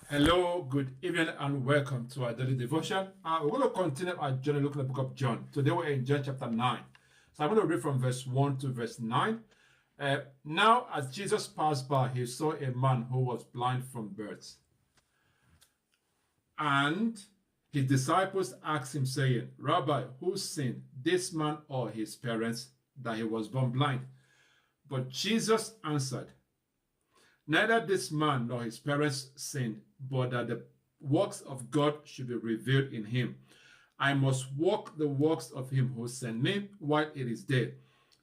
Hello, good evening, and welcome to our daily devotion. We're going to continue our journey looking at the book of John. Today we're in John chapter 9. So I'm going to read from verse 1 to verse 9. Now, as Jesus passed by, he saw a man who was blind from birth. And his disciples asked him, saying, Rabbi, who sinned, this man or his parents, that he was born blind? But Jesus answered, neither this man nor his parents sinned, but that the works of God should be revealed in him. I must walk the works of him who sent me while it is day.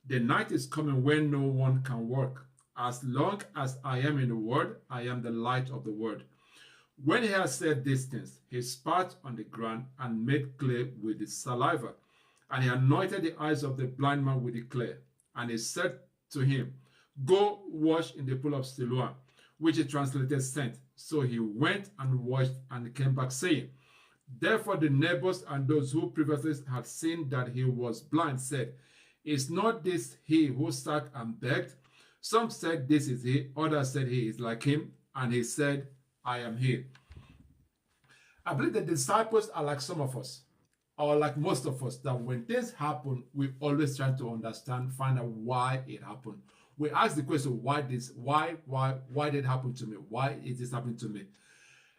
The night is coming when no one can work. As long as I am in the world, I am the light of the world. When he had said these things, he spat on the ground and made clay with his saliva. And he anointed the eyes of the blind man with the clay. And he said to him, go wash in the pool of Siloam, which is translated sent. So he went and washed and came back saying, therefore the neighbors and those who previously had seen that he was blind said, is not this he who sat and begged? Some said this is he, others said he is like him, and he said, I am he. I believe the disciples are like some of us, or like most of us, that when things happen, we always try to understand, find out why it happened. We ask the question, why did it happen to me? Why is this happening to me?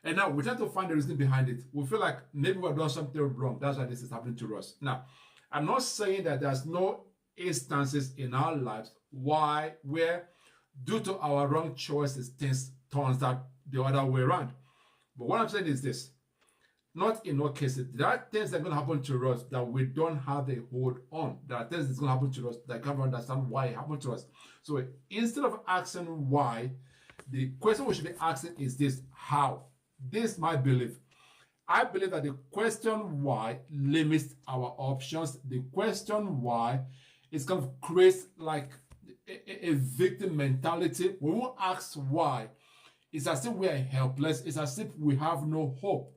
And now we try to find the reason behind it. We feel like maybe we've done something wrong. That's why this is happening to us. Now, I'm not saying that there's no instances in our lives where due to our wrong choices, things turns out the other way around. But what I'm saying is this. Not in all cases. There are things that are going to happen to us that we don't have a hold on. There are things that's going to happen to us that I can't understand why it happened to us. So instead of asking why, the question we should be asking is this: how? This is my belief. I believe that the question why limits our options. The question why is kind of creates like a victim mentality. We won't ask why. It's as if we are helpless. It's as if we have no hope.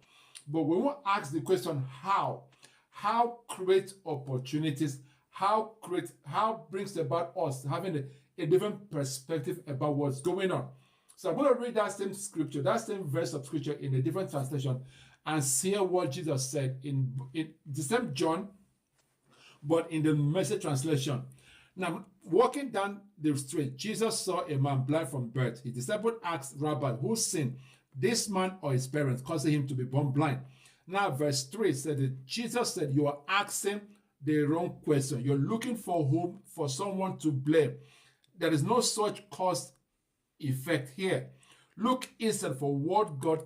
But we won't ask the question how. How create opportunities? How brings about us having a different perspective about what's going on. So I'm going to read that same scripture, that same verse of scripture in a different translation, and see what Jesus said in the same John, but in the Message translation. Now, walking down the street, Jesus saw a man blind from birth. His disciple asked, Rabbi, who sinned, this man or his parents, causing him to be born blind? Now, verse 3 said that Jesus said, you are asking the wrong question. You're looking for someone to blame. There is no such cause effect here. Look instead for what God